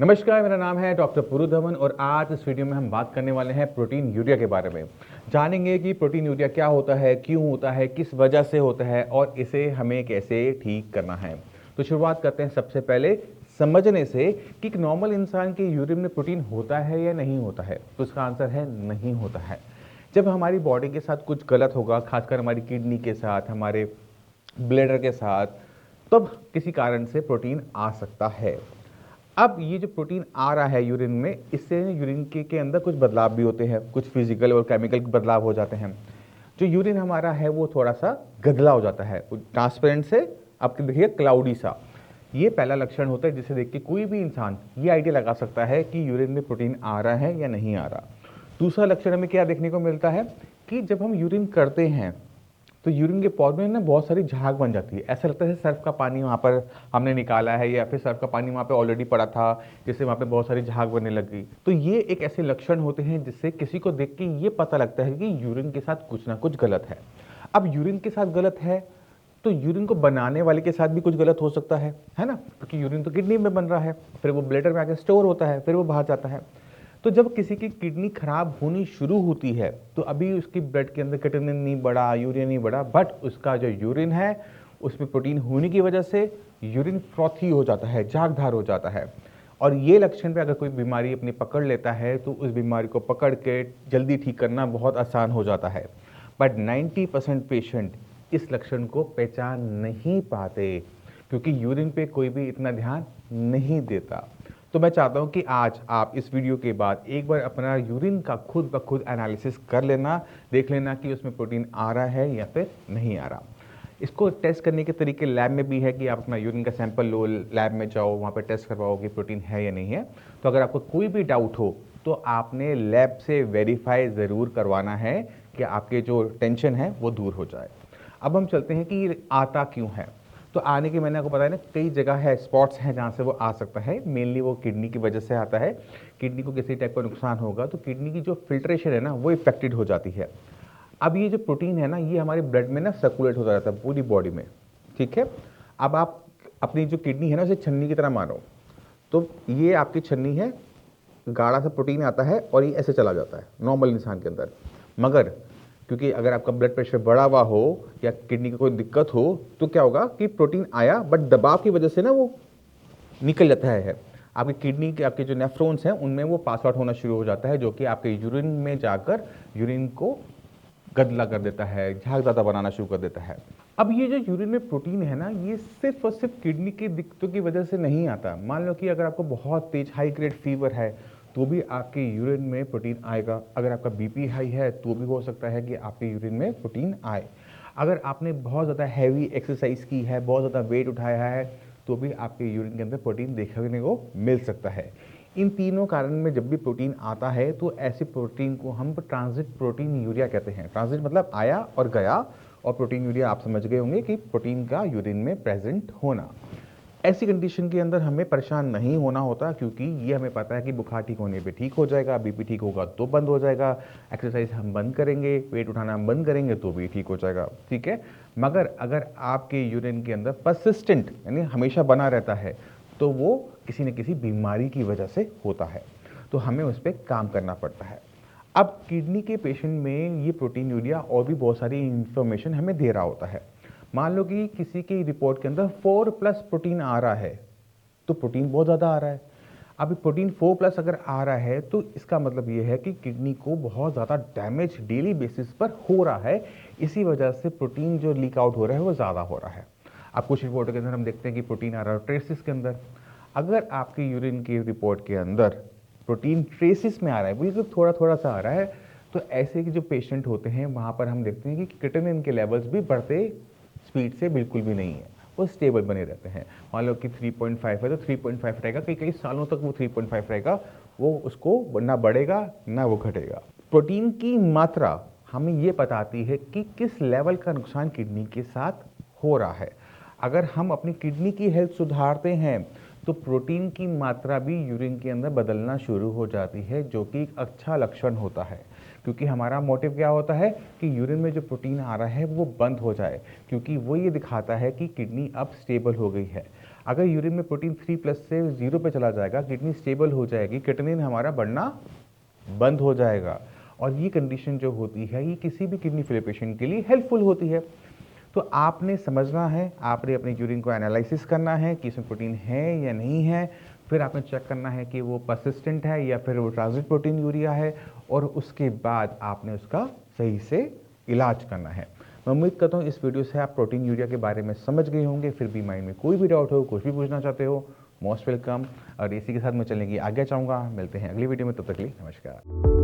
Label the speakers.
Speaker 1: नमस्कार, मेरा नाम है डॉक्टर पुरु धवन और आज इस वीडियो में हम बात करने वाले हैं प्रोटीन यूरिया के बारे में। जानेंगे कि प्रोटीन यूरिया क्या होता है, क्यों होता है, किस वजह से होता है और इसे हमें कैसे ठीक करना है। तो शुरुआत करते हैं सबसे पहले समझने से कि एक नॉर्मल इंसान के यूरिन में प्रोटीन होता है या नहीं होता है। तो इसका आंसर है नहीं होता है। जब हमारी बॉडी के साथ कुछ गलत होगा, खासकर हमारी किडनी के साथ, हमारे ब्लैडर के साथ, तब किसी कारण से प्रोटीन आ सकता है। अब ये जो प्रोटीन आ रहा है यूरिन में, इससे यूरिन के अंदर कुछ बदलाव भी होते हैं, कुछ फिजिकल और केमिकल बदलाव हो जाते हैं। जो यूरिन हमारा है वो थोड़ा सा गदला हो जाता है, ट्रांसपेरेंट से आपके देखिए क्लाउडी सा। ये पहला लक्षण होता है जिसे देख के कोई भी इंसान ये आइडिया लगा सकता है कि यूरिन में प्रोटीन आ रहा है या नहीं आ रहा। दूसरा लक्षण हमें क्या देखने को मिलता है कि जब हम यूरिन करते हैं तो यूरिन के पॉड में ना बहुत सारी झाग बन जाती है। ऐसा लगता है सर्फ का पानी वहाँ पर हमने निकाला है या फिर सर्फ का पानी वहाँ पे ऑलरेडी पड़ा था, जिससे वहाँ पे बहुत सारी झाग बनने लग गई। तो ये एक ऐसे लक्षण होते हैं जिससे किसी को देख के ये पता लगता है कि यूरिन के साथ कुछ ना कुछ गलत है। अब यूरिन के साथ गलत है तो यूरिन को बनाने वाले के साथ भी कुछ गलत हो सकता है ना, क्योंकि यूरिन तो किडनी में बन रहा है, फिर वो ब्लैडर में आके स्टोर होता है, फिर वो बाहर जाता है। तो जब किसी की किडनी खराब होनी शुरू होती है तो अभी उसकी ब्लड के अंदर क्रिएटिनिन नहीं बढ़ा, यूरिया नहीं बढ़ा, बट उसका जो यूरिन है उसमें प्रोटीन होने की वजह से यूरिन फ्रॉथी हो जाता है, झागधार हो जाता है। और ये लक्षण पे अगर कोई बीमारी अपनी पकड़ लेता है तो उस बीमारी को पकड़ के जल्दी ठीक करना बहुत आसान हो जाता है। बट 90% पेशेंट इस लक्षण को पहचान नहीं पाते क्योंकि यूरिन पे कोई भी इतना ध्यान नहीं देता। तो मैं चाहता हूं कि आज आप इस वीडियो के बाद एक बार अपना यूरिन का खुद ब खुद एनालिसिस कर लेना, देख लेना कि उसमें प्रोटीन आ रहा है या फिर नहीं आ रहा। इसको टेस्ट करने के तरीके लैब में भी है कि आप अपना यूरिन का सैंपल लो, लैब में जाओ, वहाँ पर टेस्ट करवाओ कि प्रोटीन है या नहीं है। तो अगर आपको कोई भी डाउट हो तो आपने लैब से वेरीफाई ज़रूर करवाना है कि आपके जो टेंशन है वो दूर हो जाए। अब हम चलते हैं कि ये आता क्यों है। तो आने की मैंने आपको बताया ना, कई जगह है, स्पॉट्स हैं जहाँ से वो आ सकता है। मेनली वो किडनी की वजह से आता है। किडनी को किसी टाइप का नुकसान होगा तो किडनी की जो फिल्ट्रेशन है ना वो इफेक्टेड हो जाती है। अब ये जो प्रोटीन है ना ये हमारे ब्लड में ना सर्कुलेट होता रहता है पूरी बॉडी में, ठीक है। अब आप अपनी जो किडनी है ना उसे छन्नी की तरह मानो। तो ये आपकी छन्नी है, गाढ़ा सा प्रोटीन आता है और ये ऐसे चला जाता है नॉर्मल इंसान के अंदर। मगर क्योंकि अगर आपका ब्लड प्रेशर बढ़ा हुआ हो या किडनी की कोई दिक्कत हो तो क्या होगा कि प्रोटीन आया बट दबाव की वजह से ना वो निकल जाता है। आपकी किडनी के आपके जो नेफ्रॉन्स हैं उनमें वो पास आउट होना शुरू हो जाता है, जो कि आपके यूरिन में जाकर यूरिन को गदला कर देता है, झाग ज़्यादा बनाना शुरू कर देता है। अब ये जो यूरिन में प्रोटीन है ना ये सिर्फ और सिर्फ किडनी की दिक्कतों की वजह से नहीं आता। मान लो कि अगर आपको बहुत तेज हाई ग्रेड फीवर है तो भी आपके यूरिन में प्रोटीन आएगा। अगर आपका बीपी हाई है तो भी हो सकता है कि आपके यूरिन में प्रोटीन आए। अगर आपने बहुत ज़्यादा हैवी एक्सरसाइज की है, बहुत ज़्यादा वेट उठाया है, तो भी आपके यूरिन के अंदर प्रोटीन देखने को मिल सकता है। इन तीनों कारण में जब भी प्रोटीन आता है तो ऐसे प्रोटीन को हम ट्रांजिट प्रोटीन यूरिया कहते हैं। ट्रांजिट मतलब आया और गया, और प्रोटीन यूरिया आप समझ गए होंगे कि प्रोटीन का यूरिन में प्रेजेंट होना। ऐसी कंडीशन के अंदर हमें परेशान नहीं होना होता क्योंकि ये हमें पता है कि बुखार ठीक होने पे ठीक हो जाएगा, बीपी ठीक होगा तो बंद हो जाएगा, एक्सरसाइज हम बंद करेंगे, वेट उठाना हम बंद करेंगे तो भी ठीक हो जाएगा, ठीक है। मगर अगर आपके यूरिन के अंदर परसिस्टेंट यानी हमेशा बना रहता है तो वो किसी न किसी बीमारी की वजह से होता है, तो हमें उस पर काम करना पड़ता है। अब किडनी के पेशेंट में ये प्रोटीन यूरिया और भी बहुत सारी इंफॉर्मेशन हमें दे रहा होता है। मान लो कि किसी की रिपोर्ट के अंदर 4+ प्रोटीन आ रहा है तो प्रोटीन बहुत ज़्यादा आ रहा है। अब प्रोटीन 4+ अगर आ रहा है तो इसका मतलब ये है कि किडनी को बहुत ज़्यादा डैमेज डेली बेसिस पर हो रहा है। इसी वजह से प्रोटीन जो लीक आउट हो रहा है वो ज़्यादा हो रहा है। अब कुछ रिपोर्ट के अंदर हम देखते हैं कि प्रोटीन आ रहा है ट्रेसिस के अंदर। अगर आपकी यूरिन की रिपोर्ट के अंदर प्रोटीन ट्रेसिस में आ रहा है, वो थोड़ा थोड़ा सा आ रहा है, तो ऐसे के जो पेशेंट होते हैं वहाँ पर हम देखते हैं कि क्रिएटिनिन के लेवल्स भी बढ़ते स्पीड से बिल्कुल भी नहीं है, वो स्टेबल बने रहते हैं। मान लो कि 3.5 है तो 3.5 रहेगा, कई कई सालों तक वो 3.5 रहेगा, वो उसको ना बढ़ेगा ना वो घटेगा। प्रोटीन की मात्रा हमें ये बताती है कि किस लेवल का नुकसान किडनी के साथ हो रहा है। अगर हम अपनी किडनी की हेल्थ सुधारते हैं तो प्रोटीन की मात्रा भी यूरिन के अंदर बदलना शुरू हो जाती है, जो कि एक अच्छा लक्षण होता है। क्योंकि हमारा मोटिव क्या होता है कि यूरिन में जो प्रोटीन आ रहा है वो बंद हो जाए, क्योंकि वो ये दिखाता है कि किडनी अब स्टेबल हो गई है। अगर यूरिन में प्रोटीन 3+ से 0 पे चला जाएगा, किडनी स्टेबल हो जाएगी, किडनी हमारा बढ़ना बंद हो जाएगा। और ये कंडीशन जो होती है ये किसी भी किडनी फेलियर पेशेंट के लिए हेल्पफुल होती है। तो आपने समझना है, आपने अपने यूरिन को एनालिसिस करना है कि इसमें प्रोटीन है या नहीं है। फिर आपने चेक करना है कि वो परसिस्टेंट है या फिर वो ट्रांजिट प्रोटीन यूरिया है, और उसके बाद आपने उसका सही से इलाज करना है। मैं उम्मीद करता हूँ इस वीडियो से आप प्रोटीन यूरिया के बारे में समझ गए होंगे। फिर भी माइंड में कोई भी डाउट हो, कुछ भी पूछना चाहते हो, मोस्ट वेलकम। और इसी के साथ मैं चलने की आज्ञा चाहूँगा। मिलते हैं अगली वीडियो में, तब तक के लिए नमस्कार।